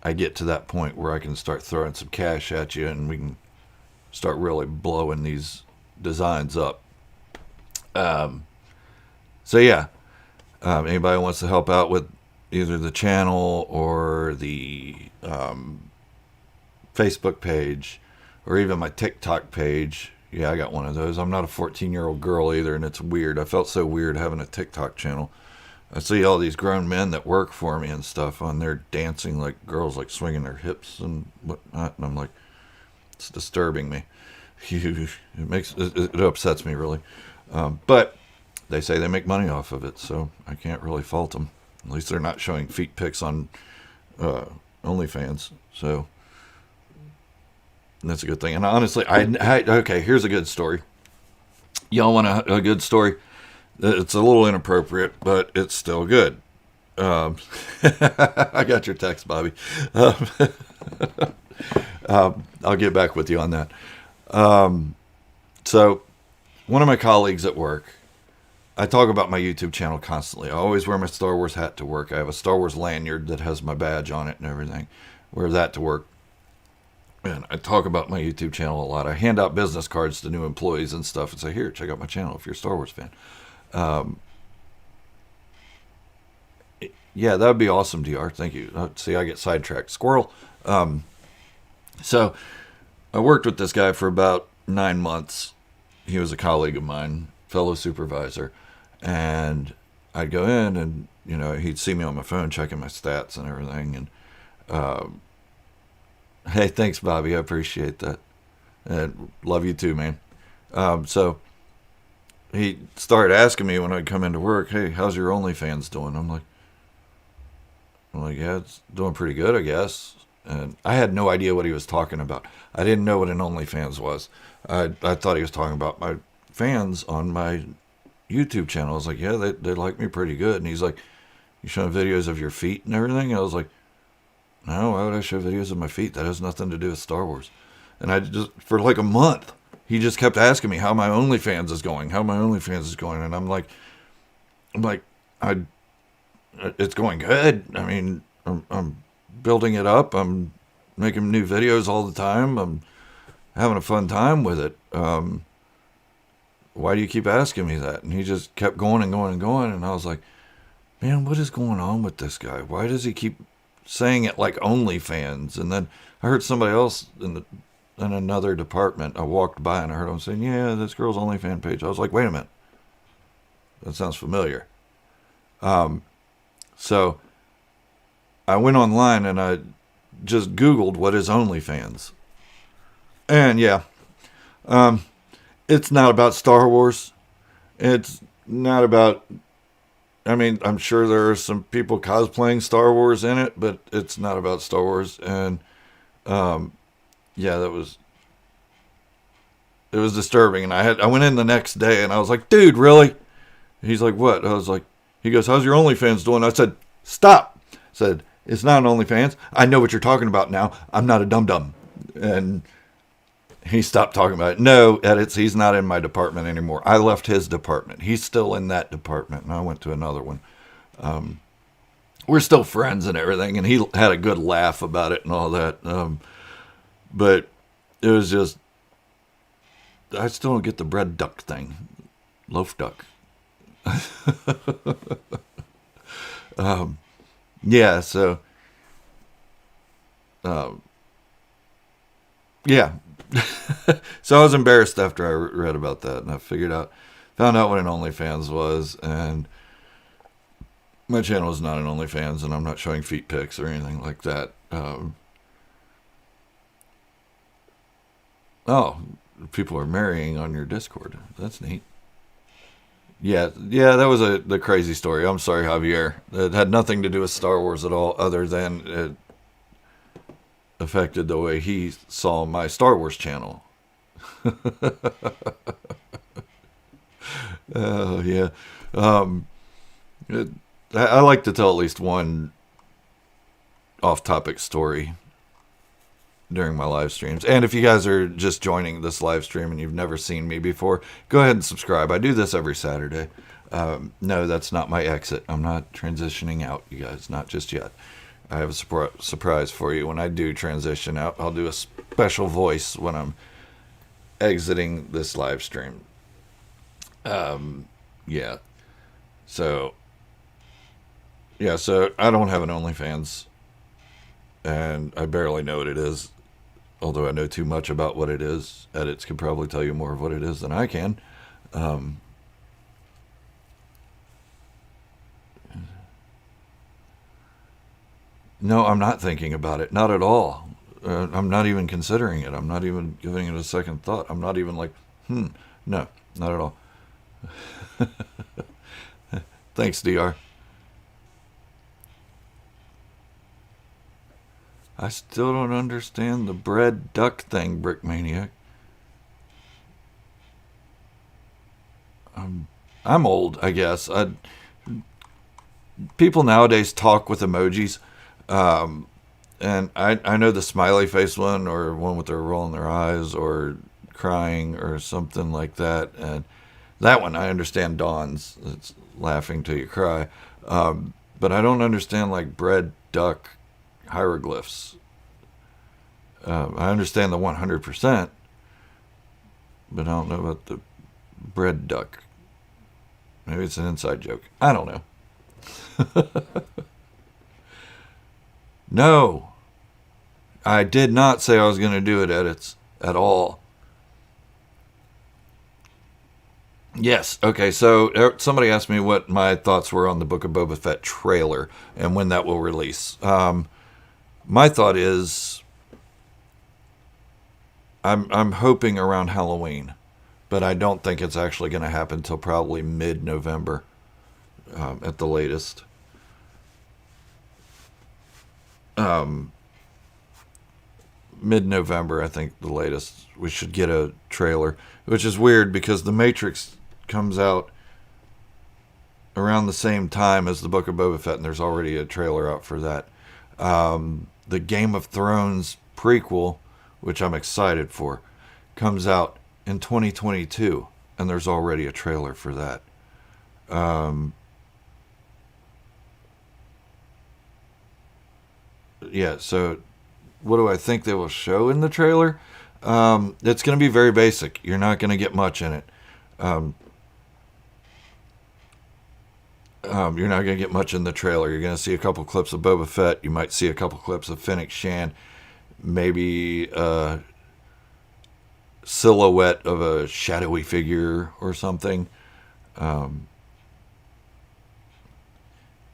I get to that point where I can start throwing some cash at you and we can start really blowing these designs up. So yeah, anybody wants to help out with either the channel or the Facebook page or even my TikTok page. Yeah, I got one of those. I'm not a 14-year-old girl either, and it's weird. I felt so weird having a TikTok channel. I see all these grown men that work for me and stuff on there dancing like girls, like swinging their hips and whatnot, and I'm like, it's disturbing me. It upsets me really. But they say they make money off of it, so I can't really fault them. At least they're not showing feet pics on OnlyFans, so that's a good thing. And honestly, okay, here's a good story. Y'all want a good story? It's a little inappropriate, but it's still good. I got your text, Bobby. I'll get back with you on that. So one of my colleagues at work, I talk about my YouTube channel constantly. I always wear my Star Wars hat to work. I have a Star Wars lanyard that has my badge on it and everything. Wear that to work. And I talk about my YouTube channel a lot. I hand out business cards to new employees and stuff and say, here, check out my channel if you're a Star Wars fan. Yeah, that would be awesome, DR. Thank you. See, I get sidetracked. Squirrel. So I worked with this guy for about 9 months. He was a colleague of mine, fellow supervisor. And I'd go in and, he'd see me on my phone checking my stats and everything. And, hey, thanks, Bobby. I appreciate that. And love you too, man. So he started asking me when I'd come into work, hey, how's your OnlyFans doing? I'm like, yeah, it's doing pretty good, I guess. And I had no idea what he was talking about. I didn't know what an OnlyFans was. I thought he was talking about my fans on my YouTube channel. I was like, yeah, they like me pretty good. And he's like, you showing videos of your feet and everything? I was like, no, why would I show videos of my feet? That has nothing to do with Star Wars. And I just, for like a month, he just kept asking me how my OnlyFans is going, and I'm like, it's going good. I mean, I'm building it up. I'm making new videos all the time. I'm having a fun time with it. Why do you keep asking me that? And he just kept going and going and going. And I was like, man, what is going on with this guy? Why does he keep saying it like OnlyFans? And then I heard somebody else in another department. I walked by and I heard him saying, yeah, this girl's OnlyFans page. I was like, wait a minute. That sounds familiar. So I went online and I just Googled what is OnlyFans. And yeah, it's not about Star Wars. It's not about, I mean, I'm sure there are some people cosplaying Star Wars in it, but it's not about Star Wars. And yeah, it was disturbing. And I went in the next day and I was like, dude, really? He's like, what? I was like, he goes, how's your OnlyFans doing? I said, stop. I said, it's not an OnlyFans. I know what you're talking about now. I'm not a dum-dum. And he stopped talking about it. No, edits. He's not in my department anymore. I left his department. He's still in that department, and I went to another one. We're still friends and everything, and he had a good laugh about it and all that. But it was just, I still don't get the bread duck thing. Loaf duck. Yeah, so, yeah. So I was embarrassed after I read about that, and I found out what an OnlyFans was, and my channel is not an OnlyFans, and I'm not showing feet pics or anything like that. Oh, people are marrying on your Discord. That's neat. Yeah, that was the crazy story. I'm sorry, Javier. It had nothing to do with Star Wars at all, other than it affected the way he saw my Star Wars channel. Yeah. I like to tell at least one off-topic story during my live streams. And if you guys are just joining this live stream and you've never seen me before, go ahead and subscribe. I do this every Saturday. No, that's not my exit. I'm not transitioning out, you guys. Not just yet. I have a surprise for you. When I do transition out, I'll do a special voice when I'm exiting this live stream. Yeah. So I don't have an OnlyFans, and I barely know what it is, although I know too much about what it is. Edits could probably tell you more of what it is than I can. No, I'm not thinking about it. Not at all. I'm not even considering it. I'm not even giving it a second thought. I'm not even like, no, not at all. Thanks, DR. I still don't understand the bread duck thing, Brick Maniac. I'm old, I guess. People nowadays talk with emojis. And I know the smiley face one, or one with their rolling their eyes or crying or something like that. And that one, I understand Dawn's. It's laughing till you cry. But I don't understand like bread duck hieroglyphs. I understand the 100%, but I don't know about the bread duck. Maybe it's an inside joke. I don't know. No, I did not say I was going to do it, edits, at all. Yes, okay, so somebody asked me what my thoughts were on the Book of Boba Fett trailer and when that will release. My thought is, I'm hoping around Halloween, but I don't think it's actually going to happen until probably mid-November at the latest. Mid-November, I think, the latest. We should get a trailer, which is weird because The Matrix comes out around the same time as the Book of Boba Fett, and there's already a trailer out for that. The Game of Thrones prequel, which I'm excited for, comes out in 2022, and there's already a trailer for that. Yeah, so what do I think they will show in the trailer? It's going to be very basic. You're not going to get much in it. You're not going to get much in the trailer. You're going to see a couple clips of Boba Fett. You might see a couple clips of Fennec Shan. Maybe a silhouette of a shadowy figure or something.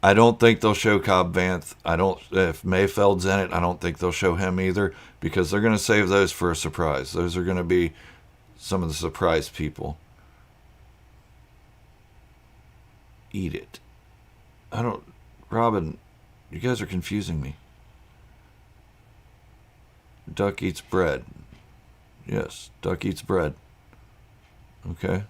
I don't think they'll show Cobb Vanth. If Mayfeld's in it, I don't think they'll show him either, because they're going to save those for a surprise. Those are going to be some of the surprise people. Eat it. Robin, you guys are confusing me. Duck eats bread. Yes, duck eats bread. Okay.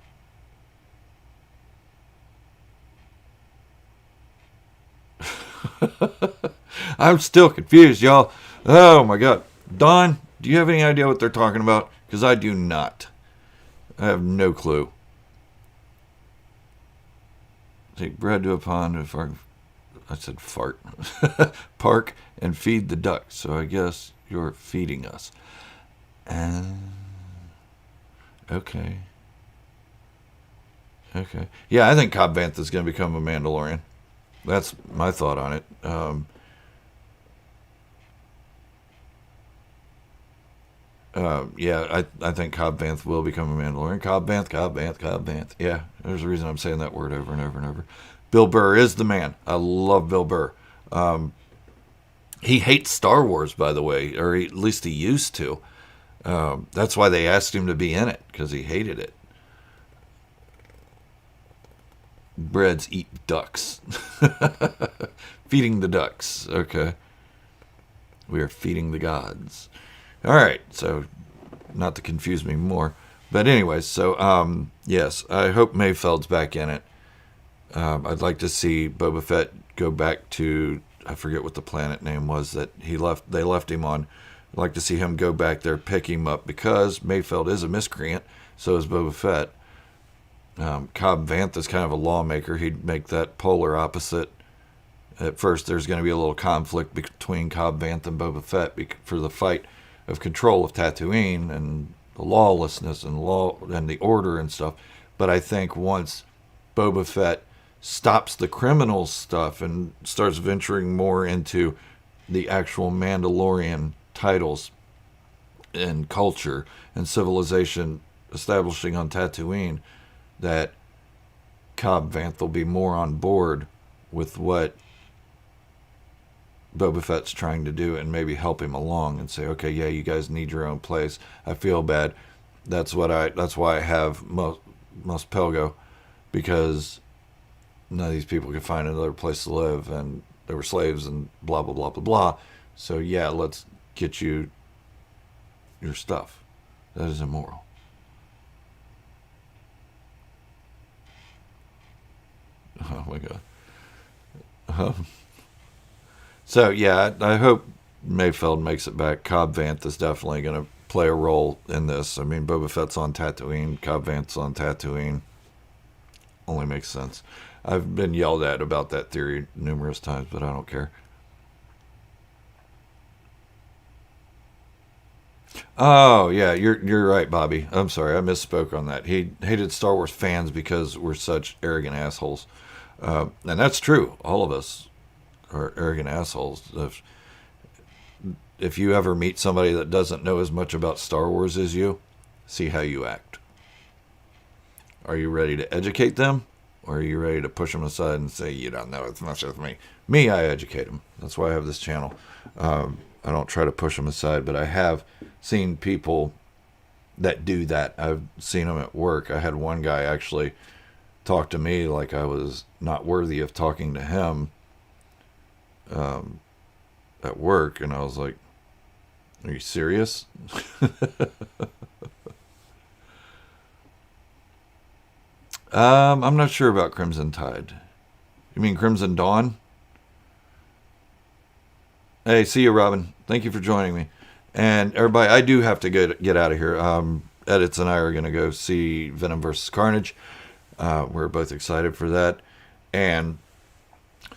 I'm still confused, y'all. Oh my god. Don, do you have any idea what they're talking about? Because I do not. I have no clue. Take bread to a pond and fart. I said fart. Park and feed the ducks. So I guess you're feeding us. Okay. Okay. Yeah, I think Cobb Vanth is going to become a Mandalorian. That's my thought on it. Yeah, I think Cobb Vanth will become a Mandalorian. Cobb Vanth, Cobb Vanth, Cobb Vanth. Yeah, there's a reason I'm saying that word over and over and over. Bill Burr is the man. I love Bill Burr. He hates Star Wars, by the way, or at least he used to. That's why they asked him to be in it, because he hated it. Breads eat ducks. Feeding the ducks. Okay. We are feeding the gods. All right. So, not to confuse me more. But anyways, so, yes, I hope Mayfeld's back in it. I'd like to see Boba Fett go back to, I forget what the planet name was that they left him on. I'd like to see him go back there, pick him up, because Mayfeld is a miscreant. So is Boba Fett. Cobb Vanth is kind of a lawmaker. He'd make that polar opposite. At first, there's going to be a little conflict between Cobb Vanth and Boba Fett for the fight of control of Tatooine and the lawlessness and the order and stuff. But I think once Boba Fett stops the criminal stuff and starts venturing more into the actual Mandalorian titles and culture and civilization establishing on Tatooine, that Cobb Vanth will be more on board with what Boba Fett's trying to do and maybe help him along and say, okay, yeah, you guys need your own place. I feel bad. That's why I have Mos Pelgo, because none of these people could find another place to live, and they were slaves and blah, blah, blah, blah, blah. So yeah, let's get you your stuff. That is immoral. Oh my god. So yeah, I hope Mayfeld makes it back. Cobb Vanth is definitely going to play a role in this. I mean, Boba Fett's on Tatooine. Cobb Vanth's on Tatooine. Only makes sense. I've been yelled at about that theory numerous times, but I don't care. Oh yeah, you're right, Bobby. I'm sorry, I misspoke on that. He hated Star Wars fans because we're such arrogant assholes, and that's true. All of us are arrogant assholes. If you ever meet somebody that doesn't know as much about Star Wars as you, see how you act. Are you ready to educate them, or are you ready to push them aside and say, you don't know as much as me? Me, I educate them. That's why I have this channel. I don't try to push them aside, but I have seen people that do that. I've seen them at work. I had one guy actually talk to me like I was not worthy of talking to him at work, and I was like, are you serious? I'm not sure about Crimson Tide. You mean Crimson Dawn? Hey, see you, Robin. Thank you for joining me. And everybody, I do have to get out of here. Edits and I are going to go see Venom versus Carnage. We're both excited for that. And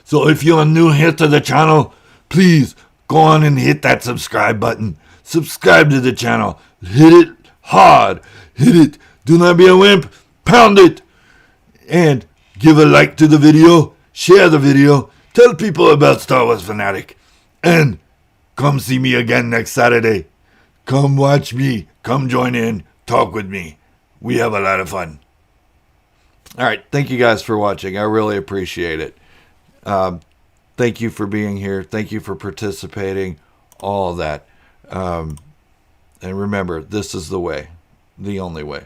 so if you're new here to the channel, please go on and hit that subscribe button. Subscribe to the channel. Hit it hard. Hit it. Do not be a wimp. Pound it. And give a like to the video. Share the video. Tell people about Star Wars Fanatic. And come see me again next Saturday. Come watch me. Come join in. Talk with me. We have a lot of fun. All right. Thank you guys for watching. I really appreciate it. Thank you for being here. Thank you for participating. All of that. And remember, this is the way. The only way.